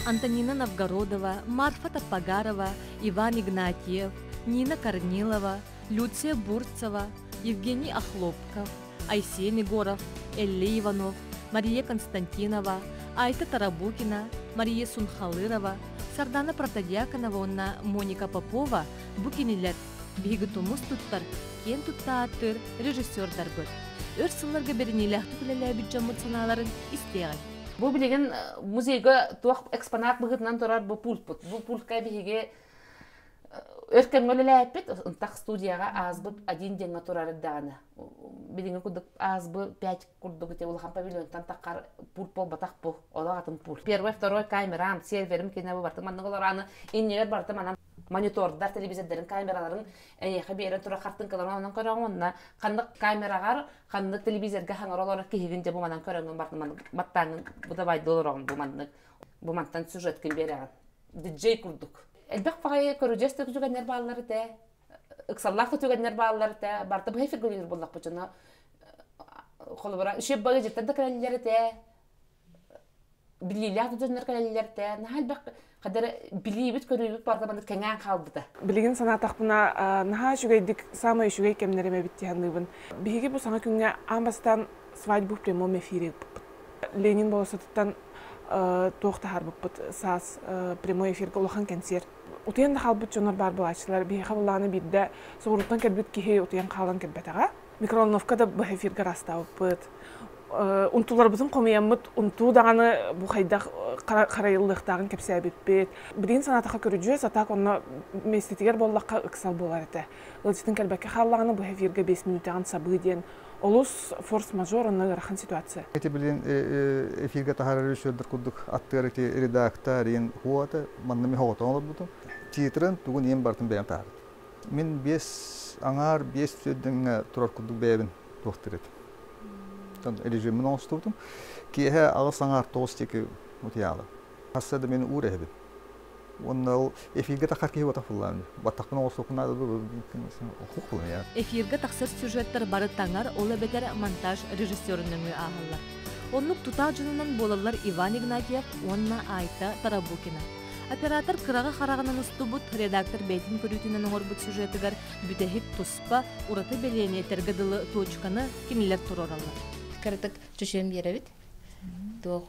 Антонина Новгородова, Марфа Топогарова, Иван Игнатьев, Нина Корнилова, Люция Бурцева, Евгений Охлопков, Айсен Егоров, Элли Иванов, Мария Константинова, Айта Тарабукина, Мария Сунхалырова, Сардана Протодиаконова, Моника Попова, Букинилер, Бигутумус туттар, кен туттааттыр, режиссердар бөт. Өрсылларга беринилях түкілелі бюджамыт саналарын истегай. Бұл білеген музейге туақ экспонат бұғытынан тұрар бұл пульт бұд. Бұл пультқа бігеге өркен өлілі әппет, ұнтақ студияға азбы один денге тұрар дағаны. Білеген күдік азбы 5 күрдігі те ұлған павильонтан таққар пульт бол батақ бұл, олағатын пульт. Первый, второй камерам, серверім кені бартым, анның олараны иннер бартым, анан монитордар, телевизордарын, камераларын әйеқі бейрен тұра қартын кыларынан көріңінна, қандық камерағар, қандық телевизорға хаңыр олары кейгінде бұмадан көріңін бартыман баттаңын, бұда байды оларығын бұмантан сюжеткен береген. Диджей күрдік. Әлбәқ бағайы көріжесті күзігенер балалары тә, ұқсаллақты түгенер балалары тә, барты бұхай фигурер болдақ бұчына. Қолы бұра, үшеп бағы жеттен де кәрәлілері тә, білейлі түзінер кәрәлілері тә, әлбәқ қадар білейбіт көрейбіт бардаманды кәңән қалбыды. Білеген санатақпына наға жүгейдік самай жүгей кемнереме біттіғанлығын. Бігі бұл саңа күнге амбастан свадьбу в прямом эфире бұппыт. Ленин болысытыттан тоқтағар бұппыт саас прямой эфирге ұлақан концерт. Утыян да қалбыт жонар бар бұлачылар. Бігі қабыланы бидді соғыруттан кәлбіт кейі утыян қалан кәлбәтіға. Микроволновка да бұл эфирге раста бұппыт. Унтулар бізім қомиямыт, унту дағаны бұқайдақ қарайылдықтағын кәпсі әбетпет. Білген санатаға көріджуе, сатақ онына местетігер боллаққа ұқсал болар әті. Ғылжетін кәлбәкі қалағаны бұл эфирге 5 минутаған сабығы ден. Олус форс-мажор онына ғырақан ситуация. Әте білген эфирге тағары режиссердер күрдік аттығыр әте редактор ең хуаты, маңнаме хоғыта олар бұды. Титрін түгін ең бартын бәйін тағыр. Мен 5 аңар 5 сөйдің тұрар күрдік бәйін тоқтыр еді. Режимін оңыстырдым. Кейі ағыз аңар тоғыстекі ұтиялы. Қасыда мені ұр әбін. Оны эфирге тақар кейі отақ бұллағын. Баттақпын оңыстырдым. Құқ бұлын. Эфирге тақсыр сюжеттер бары таңар, олы бетер монтаж режиссерінің ағылар. Онлық тұта жынынан болалар Иван Игнатьев, онна Айта Тарабукина. Оператор қыраға қарағынан ұсты бұд, редактор бәйтін көрітінен оңыр бұд сюжетігер бүтәхік тұспа, ұраты бәлене тергіділі точканы кемелер тұр оралар. Картак чучем беребит. Тух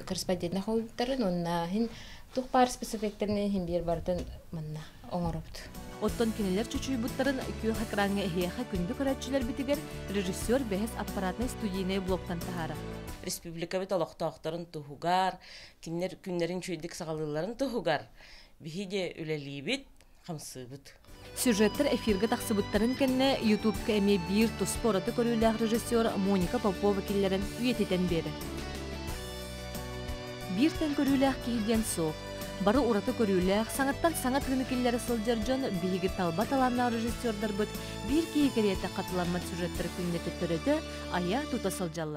корреспондентна хойттарын, онна хин тух пар спецэффектерне хин бер бартын манна оңорупт. Оттон кинелер чучуй буттарын күйі хакранга эхеха күнді көрәтчілер бітігер режиссер бәхес аппаратны студийне блоктан тахара. Республика бит олоқтақтарын тухугар, күннерін чөйдік сағалыларын тухугар. Бихиде үлелейбит, қамсыбыт. Сюжеттер эфирге тақсыбыттарын кәнне YouTube-ка әме бір тұспораты көріліғ режиссер Моника Попова келлерін үйететен бері. Біртен көріліғ кейден соқ. Бары ұраты көріліғ, саңаттан саңат ғыны келлері сылдер жон бейгі талбат аланна режиссердар бұд бір кейі кереті қатыланмат сюжеттер күнне түттіреді, ая тұта сылжалар.